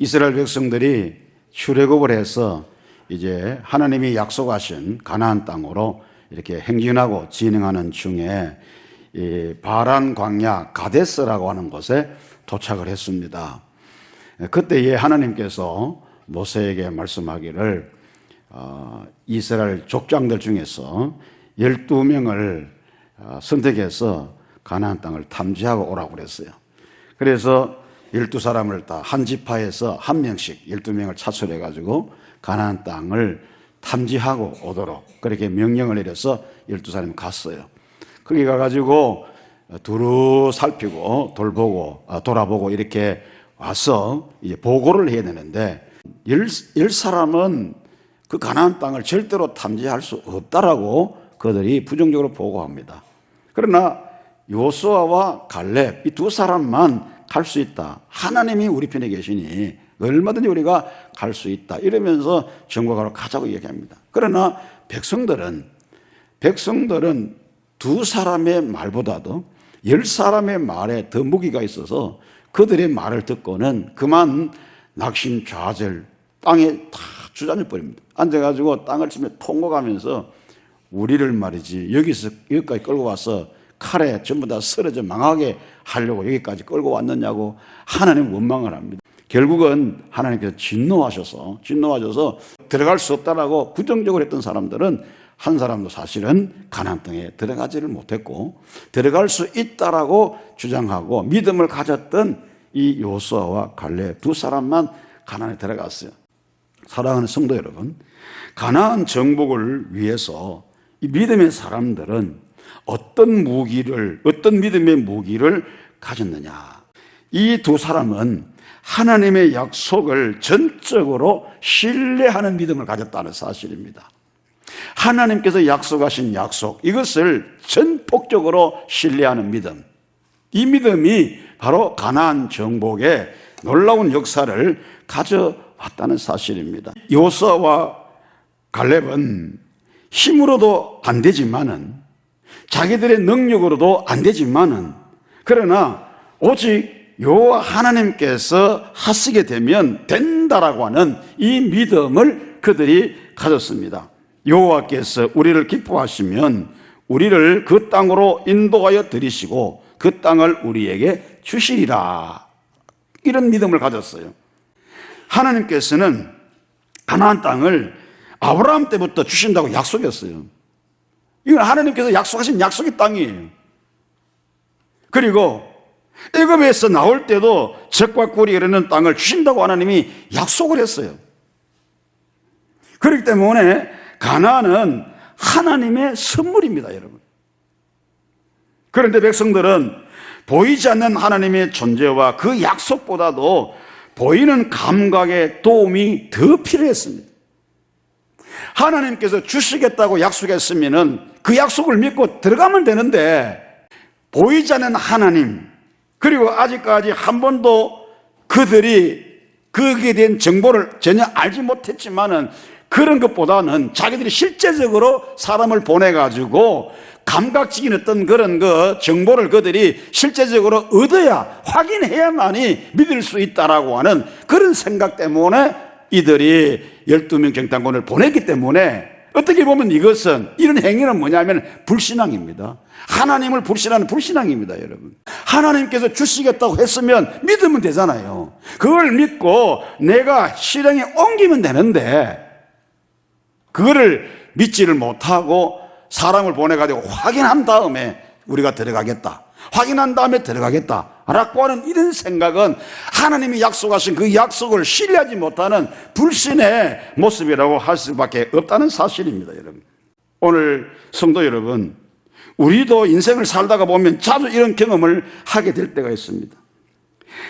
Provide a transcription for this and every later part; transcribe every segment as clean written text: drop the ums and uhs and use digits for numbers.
이스라엘 백성들이 출애굽을 해서 이제 하나님이 약속하신 가나안 땅으로 이렇게 행진하고 진행하는 중에 이 바란 광야 가데스라고 하는 곳에 도착을 했습니다. 그때에 하나님께서 모세에게 말씀하기를 이스라엘 족장들 중에서 12명을 선택해서 가나안 땅을 탐지하고 오라고 그랬어요. 그래서 12사람을 다 한 지파에서 한 명씩 12명을 차출해 가지고 가나안 땅을 탐지하고 오도록 그렇게 명령을 내려서 12사람이 갔어요. 거기 가가지고 두루 살피고 돌아보고 이렇게 와서 이제 보고를 해야 되는데 10사람은 그 가나안 땅을 절대로 탐지할 수 없다라고 그들이 부정적으로 보고합니다. 그러나 요수아와 갈렙 이 두 사람만 갈 수 있다. 하나님이 우리 편에 계시니 얼마든지 우리가 갈 수 있다. 이러면서 정복하러 가자고 얘기합니다. 그러나 백성들은 두 사람의 말보다도 10사람의 말에 더 무기가 있어서 그들의 말을 듣고는 그만 낙심좌절 땅에 다 주저앉아 버립니다. 앉아가지고 땅을 치며 통곡하면서 우리를 말이지 여기까지 끌고 와서 칼에 전부 다 쓰러져 망하게 하려고 여기까지 끌고 왔느냐고 하나님 원망을 합니다. 결국은 하나님께서 진노하셔서 들어갈 수 없다라고 부정적으로 했던 사람들은 한 사람도 사실은 가나안 땅에 들어가지를 못했고 들어갈 수 있다라고 주장하고 믿음을 가졌던 이 요수아와 갈렙 두 사람만 가나안에 들어갔어요. 사랑하는 성도 여러분, 가나안 정복을 위해서 이 믿음의 사람들은 어떤 믿음의 무기를 가졌느냐. 이 두 사람은 하나님의 약속을 전적으로 신뢰하는 믿음을 가졌다는 사실입니다. 하나님께서 약속하신 약속, 이것을 전폭적으로 신뢰하는 믿음. 이 믿음이 바로 가나안 정복의 놀라운 역사를 가져왔다는 사실입니다. 요수아와 갈렙은 힘으로도 안 되지만은 자기들의 능력으로도 안 되지만은 그러나 오직 여호와 하나님께서 하시게 되면 된다라고 하는 이 믿음을 그들이 가졌습니다. 여호와께서 우리를 기뻐하시면 우리를 그 땅으로 인도하여 들이시고 그 땅을 우리에게 주시리라. 이런 믿음을 가졌어요. 하나님께서는 가나안 땅을 아브라함 때부터 주신다고 약속했어요. 이건 하나님께서 약속하신 약속의 땅이에요. 그리고 애굽에서 나올 때도 젖과 꿀이 흐르는 땅을 주신다고 하나님이 약속을 했어요. 그렇기 때문에 가나안은 하나님의 선물입니다, 여러분. 그런데 백성들은 보이지 않는 하나님의 존재와 그 약속보다도 보이는 감각의 도움이 더 필요했습니다. 하나님께서 주시겠다고 약속했으면 그 약속을 믿고 들어가면 되는데 보이지 않는 하나님, 그리고 아직까지 한 번도 그들이 거기에 대한 정보를 전혀 알지 못했지만은 그런 것보다는 자기들이 실제적으로 사람을 보내가지고 감각적인 어떤 그런 정보를 그들이 실제적으로 얻어야 확인해야만이 믿을 수 있다라고 하는 그런 생각 때문에 이들이 12명 경탄군을 보냈기 때문에 어떻게 보면 이런 행위는 뭐냐면 불신앙입니다. 하나님을 불신하는 불신앙입니다, 여러분. 하나님께서 주시겠다고 했으면 믿으면 되잖아요. 그걸 믿고 내가 실행에 옮기면 되는데 그거를 믿지를 못하고 사람을 보내가지고 확인한 다음에 우리가 들어가겠다, 확인한 다음에 들어가겠다 라고 하는 이런 생각은 하나님이 약속하신 그 약속을 신뢰하지 못하는 불신의 모습이라고 할 수밖에 없다는 사실입니다, 여러분. 오늘 성도 여러분, 우리도 인생을 살다가 보면 자주 이런 경험을 하게 될 때가 있습니다.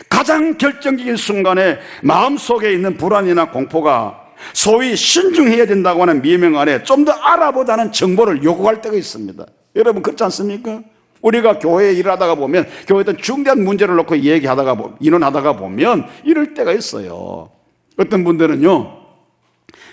가장 결정적인 순간에 마음속에 있는 불안이나 공포가 소위 신중해야 된다고 하는 미명 아래 좀 더 알아보자는 정보를 요구할 때가 있습니다. 여러분 그렇지 않습니까? 우리가 교회에 일하다가 보면 교회에 어떤 중대한 문제를 놓고 인원하다가 보면 이럴 때가 있어요. 어떤 분들은요,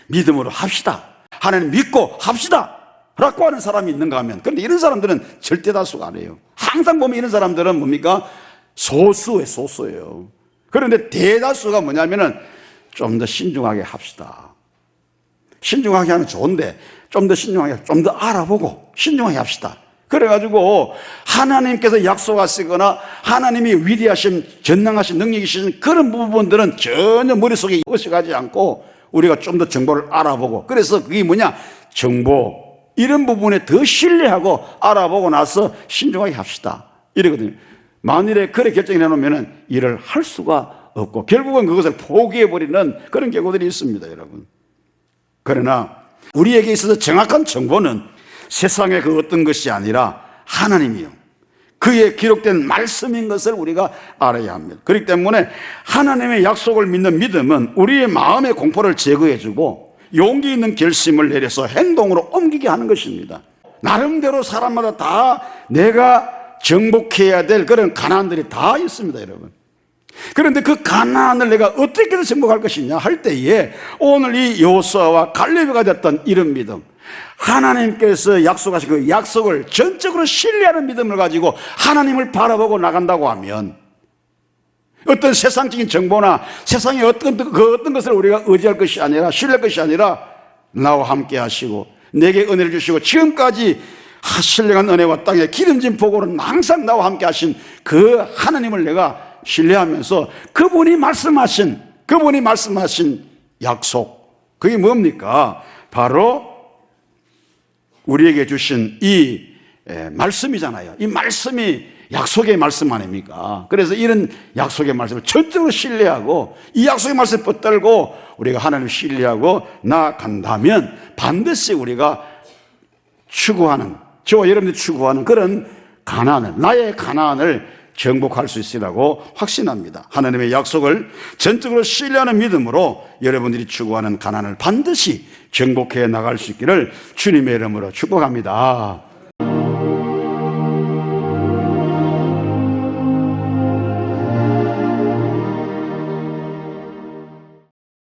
믿음으로 합시다, 하나님 믿고 합시다 라고 하는 사람이 있는가 하면, 그런데 이런 사람들은 절대 다수가 아니에요. 항상 보면 이런 사람들은 뭡니까? 소수예요. 그런데 대다수가 뭐냐면은 좀 더 신중하게 합시다. 신중하게 하면 좋은데 좀 더 신중하게, 좀 더 알아보고 신중하게 합시다. 그래가지고 하나님께서 약속하시거나 하나님이 위대하신 전능하신 능력이신 그런 부분들은 전혀 머릿속에 어색하지 않고 우리가 좀 더 정보를 알아보고, 그래서 그게 뭐냐, 정보 이런 부분에 더 신뢰하고 알아보고 나서 신중하게 합시다 이러거든요. 만일에 그래 결정해 놓으면 일을 할 수가 없고 결국은 그것을 포기해버리는 그런 경우들이 있습니다, 여러분. 그러나 우리에게 있어서 정확한 정보는 세상의 그 어떤 것이 아니라 하나님이요, 그의 기록된 말씀인 것을 우리가 알아야 합니다. 그렇기 때문에 하나님의 약속을 믿는 믿음은 우리의 마음의 공포를 제거해주고 용기 있는 결심을 내려서 행동으로 옮기게 하는 것입니다. 나름대로 사람마다 다 내가 정복해야 될 그런 가난들이 다 있습니다, 여러분. 그런데 그 가난을 내가 어떻게 해서 정복할 것이냐 할 때에 오늘 이 여호수아와 갈렙이 가졌던 이런 믿음, 하나님께서 약속하신 그 약속을 전적으로 신뢰하는 믿음을 가지고 하나님을 바라보고 나간다고 하면 어떤 세상적인 정보나 세상의 어떤 것을 우리가 의지할 것이 아니라 신뢰할 것이 아니라 나와 함께 하시고 내게 은혜를 주시고 지금까지 신령한 은혜와 땅에 기름진 복으로는 항상 나와 함께 하신 그 하나님을 내가 신뢰하면서 그분이 말씀하신 약속, 그게 뭡니까? 바로 우리에게 주신 이 말씀이잖아요. 이 말씀이 약속의 말씀 아닙니까? 그래서 이런 약속의 말씀을 전적으로 신뢰하고 이 약속의 말씀을 붙들고 우리가 하나님을 신뢰하고 나아간다면 반드시 우리가 추구하는, 저와 여러분들이 추구하는 그런 가난을, 나의 가난을 정복할 수 있으라고 확신합니다. 하나님의 약속을 전적으로 신뢰하는 믿음으로 여러분들이 추구하는 가난을 반드시 정복해 나갈 수 있기를 주님의 이름으로 축복합니다.